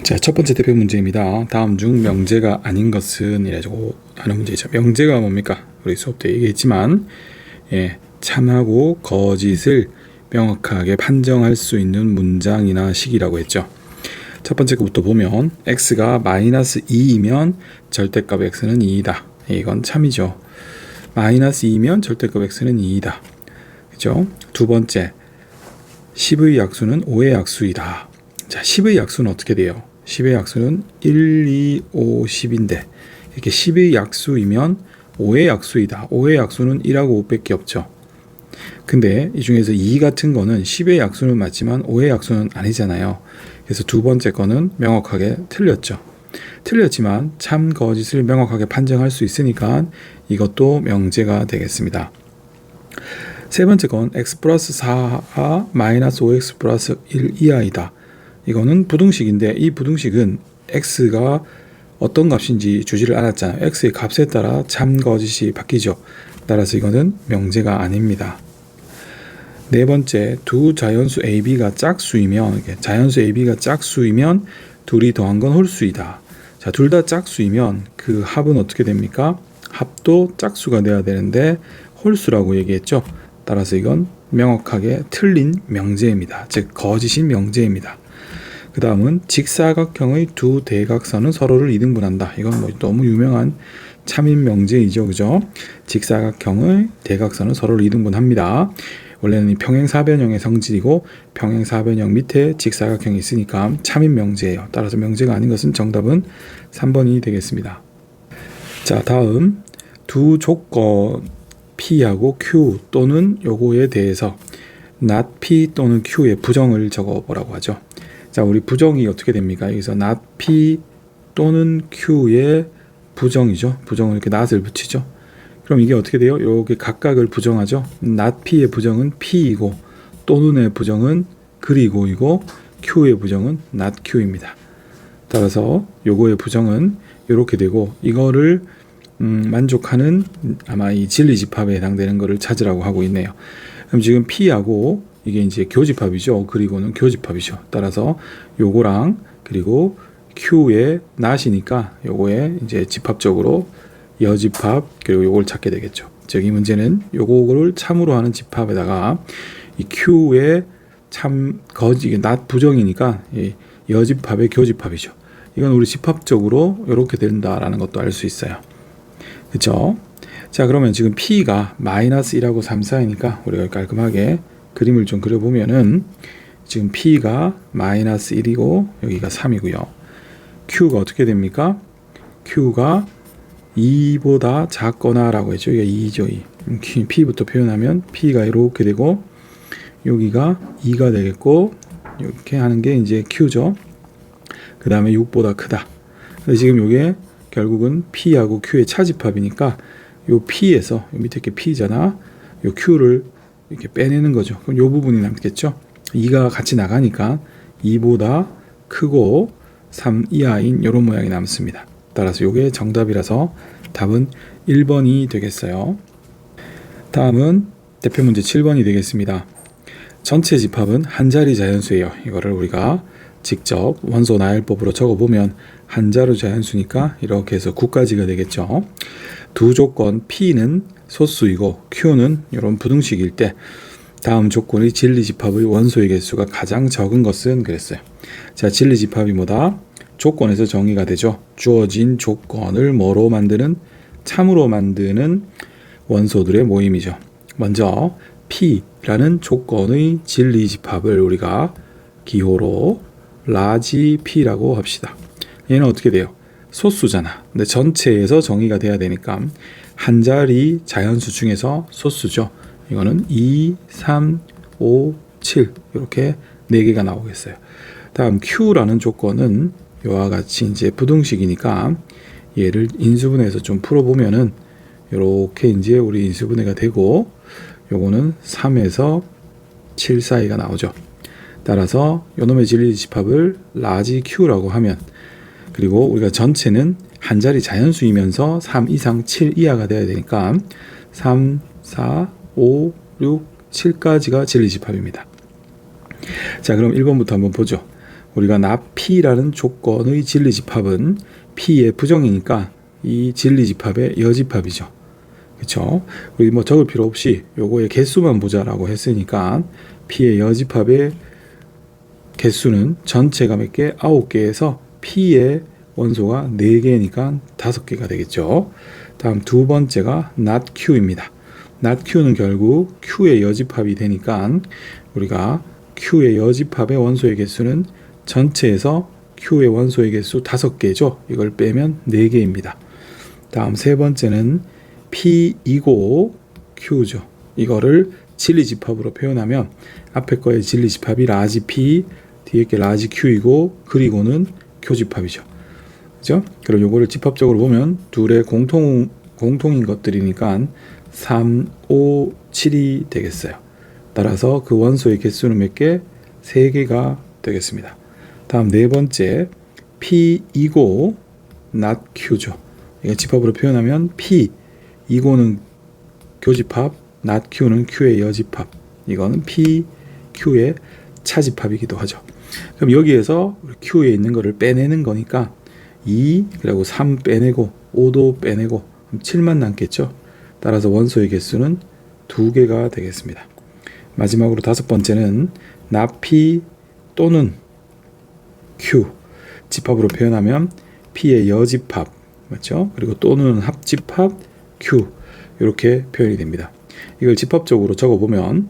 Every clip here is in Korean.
자, 첫 번째 대표 문제입니다. 다음 중 명제가 아닌 것은 이라고 하는 문제죠. 명제가 뭡니까? 우리 수업 때 얘기했지만 참하고 거짓을 명확하게 판정할 수 있는 문장이나 식이라고 했죠. 첫 번째 것부터 보면 x가 마이너스 2이면 절대값 x는 2이다. 이건 참이죠. 마이너스 2이면 절대값 x는 2이다. 그죠? 두 번째, 10의 약수는 5의 약수이다. 자, 10의 약수는 어떻게 돼요? 10의 약수는 1, 2, 5, 10인데 이렇게 10의 약수이면 5의 약수이다. 5의 약수는 1하고 5밖에 없죠. 근데 이 중에서 2 같은 거는 10의 약수는 맞지만 5의 약수는 아니잖아요. 그래서 두 번째 거는 명확하게 틀렸죠. 틀렸지만 참 거짓을 명확하게 판정할 수 있으니까 이것도 명제가 되겠습니다. 세 번째 건 x 플러스 4가 마이너스 5x 플러스 1 이하이다. 이거는 부등식인데 이 부등식은 x가 어떤 값인지 주지를 않았잖아요. x의 값에 따라 참 거짓이 바뀌죠. 따라서 이거는 명제가 아닙니다. 네 번째, 두 자연수 AB가 짝수이면 자연수 AB가 짝수이면 둘이 더한 건 홀수이다. 자, 둘 다 짝수이면 그 합은 어떻게 됩니까? 합도 짝수가 돼야 되는데 홀수라고 얘기했죠. 따라서 이건 명확하게 틀린 명제입니다. 즉 거짓인 명제입니다. 그 다음은 직사각형의 두 대각선은 서로를 이등분한다. 이건 뭐 너무 유명한 참인 명제이죠. 그죠? 직사각형의 대각선은 서로를 이등분합니다. 원래는 이 평행사변형의 성질이고 평행사변형 밑에 직사각형이 있으니까 참인 명제예요. 따라서 명제가 아닌 것은 정답은 3번이 되겠습니다. 자, 다음 두 조건 P하고 Q 또는 요거에 대해서 not P 또는 Q의 부정을 적어보라고 하죠. 자, 우리 부정이 어떻게 됩니까? 여기서 not P 또는 Q의 부정이죠. 부정을 이렇게 not을 붙이죠. 그럼 이게 어떻게 돼요? 요게 각각을 부정하죠. not P의 부정은 P이고 또는의 부정은 그리고이고 Q의 부정은 not Q입니다. 따라서 요거의 부정은 이렇게 되고 이거를 만족하는 아마 이 진리집합에 해당되는 거를 찾으라고 하고 있네요. 그럼 지금 P하고 이게 이제 교집합이죠. 그리고는 교집합이죠. 따라서 요거랑 그리고 Q의 not이니까 요거에 이제 집합적으로 여집합 그리고 요걸 찾게 되겠죠. 즉 이 문제는 요거를 참으로 하는 집합에다가 이 Q의 참 거짓 이게 not 부정이니까 이 여집합의 교집합이죠. 이건 우리 집합적으로 이렇게 된다라는 것도 알 수 있어요. 그렇죠? 자, 그러면 지금 P가 마이너스 1하고 3 사이니까 우리가 깔끔하게 그림을 좀 그려보면은 지금 P가 마이너스 1이고 여기가 3이고요. Q가 어떻게 됩니까? Q가 2보다 작거나 라고 했죠. 여기가 2죠. 2. P부터 표현하면 P가 이렇게 되고 여기가 2가 되겠고 이렇게 하는 게 이제 Q죠. 그 다음에 6보다 크다. 근데 지금 이게 결국은 P하고 Q의 차집합이니까 요 P에서 요 밑에 게 P잖아. 요 Q를 이렇게 빼내는 거죠. 그럼 요 부분이 남겠죠. 2가 같이 나가니까 2보다 크고 3 이하인 이런 모양이 남습니다. 따라서 요게 정답이라서 답은 1번이 되겠어요. 다음은 대표 문제 7번이 되겠습니다. 전체 집합은 한 자리 자연수예요. 이거를 우리가 직접 원소 나열법으로 적어보면 한 자리 자연수니까 이렇게 해서 9까지가 되겠죠. 두 조건 P는 소수이고 Q는 이런 부등식일 때 다음 조건이 진리집합의 원소의 개수가 가장 적은 것은 그랬어요. 자, 진리집합이 뭐다? 조건에서 정의가 되죠. 주어진 조건을 뭐로 만드는? 참으로 만드는 원소들의 모임이죠. 먼저 P라는 조건의 진리집합을 우리가 기호로 라지 P라고 합시다. 얘는 어떻게 돼요? 소수잖아. 근데 전체에서 정의가 돼야 되니까 한 자리 자연수 중에서 소수죠. 이거는 2, 3, 5, 7 이렇게 4개가 나오겠어요. 다음 Q라는 조건은 이와 같이 이제 부등식이니까 얘를 인수분해해서 좀 풀어보면은 이렇게 이제 우리 인수분해가 되고 요거는 3에서 7 사이가 나오죠. 따라서 요놈의 진리집합을 라지 Q라고 하면 그리고 우리가 전체는 한 자리 자연수이면서 3 이상 7 이하가 돼야 되니까 3, 4, 5, 6, 7까지가 진리집합입니다. 자, 그럼 1번부터 한번 보죠. 우리가 납 P라는 조건의 진리집합은 P의 부정이니까 이 진리집합의 여집합이죠. 그렇죠? 우리 뭐 적을 필요 없이 요거의 개수만 보자라고 했으니까 P의 여집합의 개수는 전체가 몇 개? 9개에서 P의 원소가 4개니까 5개가 되겠죠. 다음 두 번째가 not Q입니다. not Q는 결국 Q의 여집합이 되니까 우리가 Q의 여집합의 원소의 개수는 전체에서 Q의 원소의 개수 5개죠. 이걸 빼면 4개입니다. 다음 세 번째는 P이고 Q죠. 이거를 진리집합으로 표현하면 앞에 거의 진리집합이 라지 P, 뒤에 게 라지 Q이고 그리고는 교집합이죠. 그죠? 그럼 요거를 집합적으로 보면 둘의 공통인 것들이니까 3, 5, 7이 되겠어요. 따라서 그 원소의 개수는 몇 개? 3개가 되겠습니다. 다음 네 번째 P이고 not Q죠. 이거 집합으로 표현하면 P 이고는 교집합, not Q는 Q의 여집합. 이거는 P, Q의 차집합이기도 하죠. 그럼 여기에서 Q에 있는 거를 빼내는 거니까 2 그리고 3 빼내고 5도 빼내고 7만 남겠죠. 따라서 원소의 개수는 2개가 되겠습니다. 마지막으로 다섯 번째는 not P 또는 Q 집합으로 표현하면 P의 여집합 맞죠? 그리고 또는 합집합 Q 이렇게 표현이 됩니다. 이걸 집합적으로 적어보면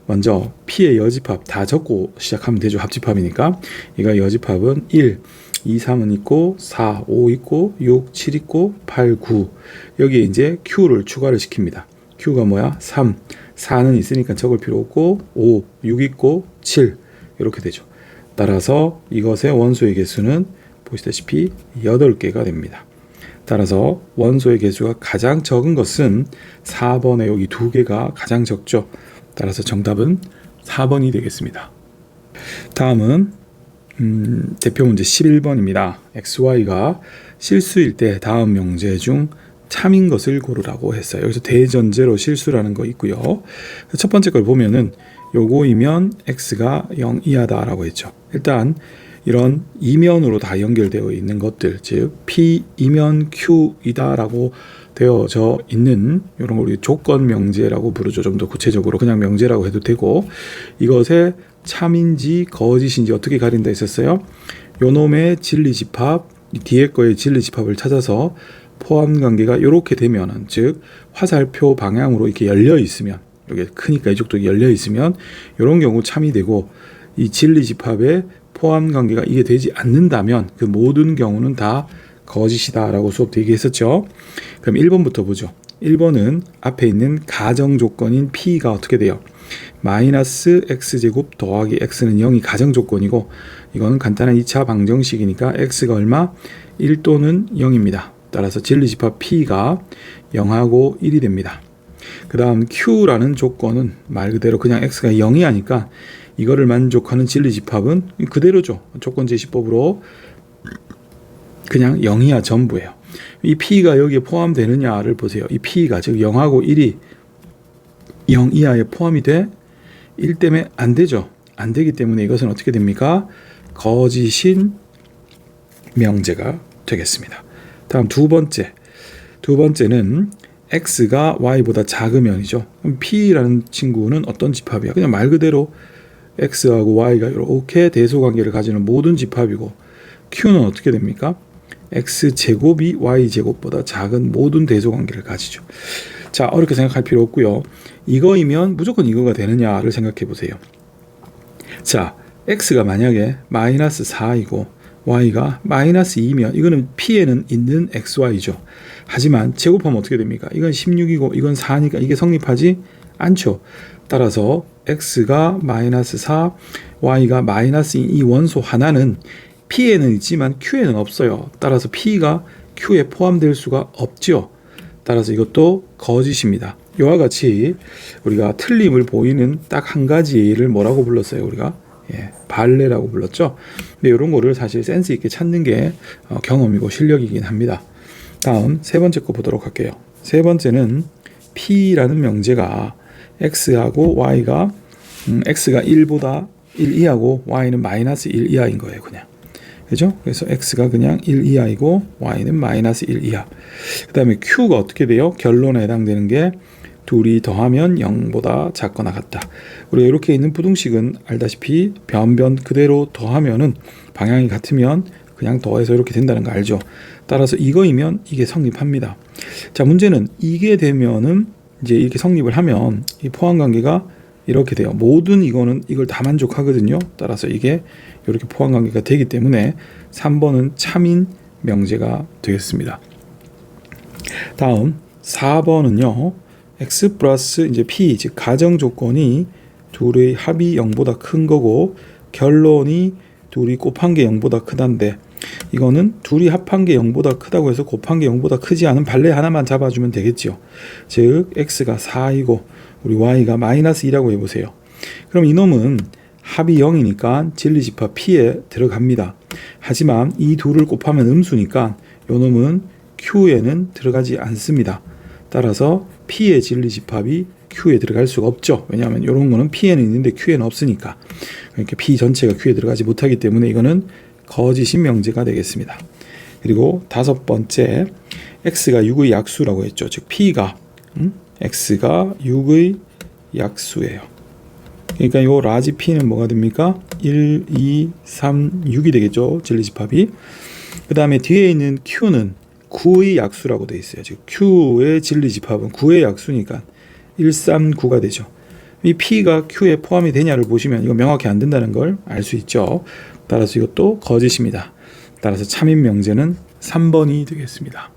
먼저 P의 여집합 다 적고 시작하면 되죠. 합집합이니까. 이거 여집합은 1, 2, 3은 있고 4, 5 있고 6, 7 있고 8, 9 여기에 이제 Q를 추가를 시킵니다. Q가 뭐야? 3, 4는 있으니까 적을 필요 없고 5, 6 있고 7 이렇게 되죠. 따라서 이것의 원소의 개수는 보시다시피 8개가 됩니다. 따라서 원소의 개수가 가장 적은 것은 4번에 여기 2개가 가장 적죠. 따라서 정답은 4번이 되겠습니다. 다음은 대표 문제 11번입니다. XY가 실수일 때 다음 명제 중 참인 것을 고르라고 했어요. 여기서 대전제로 실수라는 거 있고요. 첫 번째 걸 보면은 요거이면 X가 0 이하다라고 했죠. 일단 이런 이면으로 다 연결되어 있는 것들, 즉 P 이면 Q이다라고 되어져 있는 이런 걸 우리 조건 명제라고 부르죠. 좀 더 구체적으로 그냥 명제라고 해도 되고 이것의 참인지 거짓인지 어떻게 가린다 했었어요? 요놈의 진리집합, 뒤에 거의 진리집합을 찾아서 포함관계가 이렇게 되면은 즉 화살표 방향으로 이렇게 열려 있으면 이게 크니까 이쪽도 열려 있으면 이런 경우 참이 되고 이 진리집합의 포함관계가 이게 되지 않는다면 그 모든 경우는 다 거짓이다라고 수업 때 얘기했었죠. 그럼 1번부터 보죠. 1번은 앞에 있는 가정조건인 P가 어떻게 돼요? 마이너스 X제곱 더하기 X는 0이 가정조건이고 이거는 간단한 2차 방정식이니까 X가 얼마? 1 또는 0입니다. 따라서 진리집합 P가 0하고 1이 됩니다. 그 다음 Q라는 조건은 말 그대로 그냥 X가 0이 하니까 이거를 만족하는 진리집합은 그대로죠. 조건제시법으로 그냥 0이야 전부예요. 이 P가 여기에 포함되느냐를 보세요. 이 P가 즉 0하고 1이 0 이하에 포함이 돼? 1 때문에 안 되죠. 안 되기 때문에 이것은 어떻게 됩니까? 거짓인 명제가 되겠습니다. 다음 두 번째는 X가 Y보다 작으면이죠. 그럼 P라는 친구는 어떤 집합이야? 그냥 말 그대로 X하고 Y가 이렇게 대소관계를 가지는 모든 집합이고 Q는 어떻게 됩니까? X제곱이 Y제곱보다 작은 모든 대소관계를 가지죠. 자, 어렵게 생각할 필요 없고요. 이거이면 무조건 이거가 되느냐를 생각해 보세요. 자, X가 만약에 마이너스 4이고 Y가 마이너스 2면 이거는 P에는 있는 XY죠. 하지만 제곱하면 어떻게 됩니까? 이건 16이고 이건 4니까 이게 성립하지 않죠. 따라서 X가 마이너스 4, Y가 마이너스 2, 이 원소 하나는 P에는 있지만 Q에는 없어요. 따라서 P가 Q에 포함될 수가 없죠. 따라서 이것도 거짓입니다. 이와 같이 우리가 틀림을 보이는 딱 한 가지를 뭐라고 불렀어요? 우리가 발레라고 불렀죠. 근데 이런 거를 사실 센스 있게 찾는 게 경험이고 실력이긴 합니다. 다음 세 번째 거 보도록 할게요. 세 번째는 P라는 명제가 X하고 Y가 X가 1보다 1 이하고 y는 마이너스 1 이하인 거예요. 그냥. 그죠? 그래서 x가 그냥 1 이하이고 y는 마이너스 1 이하. 그 다음에 q가 어떻게 돼요? 결론에 해당되는 게 둘이 더하면 0보다 작거나 같다. 우리가 이렇게 있는 부등식은 알다시피 변변 그대로 더하면은 방향이 같으면 그냥 더해서 이렇게 된다는 거 알죠? 따라서 이거이면 이게 성립합니다. 자, 문제는 이게 되면은 이제 이렇게 성립을 하면 이 포함관계가 이렇게 돼요. 모든 이거는 이걸 다 만족하거든요. 따라서 이게 이렇게 포함관계가 되기 때문에 3번은 참인 명제가 되겠습니다. 다음 4번은요. x 플러스 이제 p 즉 가정 조건이 둘의 합이 0보다 큰 거고 결론이 둘이 곱한 게 0보다 크단데 이거는 둘이 합한 게 0보다 크다고 해서 곱한 게 0보다 크지 않은 발레 하나만 잡아주면 되겠죠. 즉 x가 4이고 우리 y가 마이너스 2라고 해보세요. 그럼 이놈은 합이 0이니까 진리집합 p에 들어갑니다. 하지만 이 둘을 곱하면 음수니까 이놈은 q에는 들어가지 않습니다. 따라서 p의 진리집합이 q에 들어갈 수가 없죠. 왜냐하면 이런 거는 p에는 있는데 q에는 없으니까. 그러니까 p 전체가 q에 들어가지 못하기 때문에 이거는 거짓인 명제가 되겠습니다. 그리고 5번째 x가 6의 약수라고 했죠. 즉 p가 x가 6의 약수예요. 그러니까 이 라지 p는 뭐가 됩니까? 1, 2, 3, 6이 되겠죠. 진리집합이. 그 다음에 뒤에 있는 q는 9의 약수라고 되어 있어요. 즉 q의 진리집합은 9의 약수니까 1, 3, 9가 되죠. 이 p가 q에 포함이 되냐를 보시면 이거 명확히 안 된다는 걸 알 수 있죠. 따라서 이것도 거짓입니다. 따라서 참인 명제는 3번이 되겠습니다.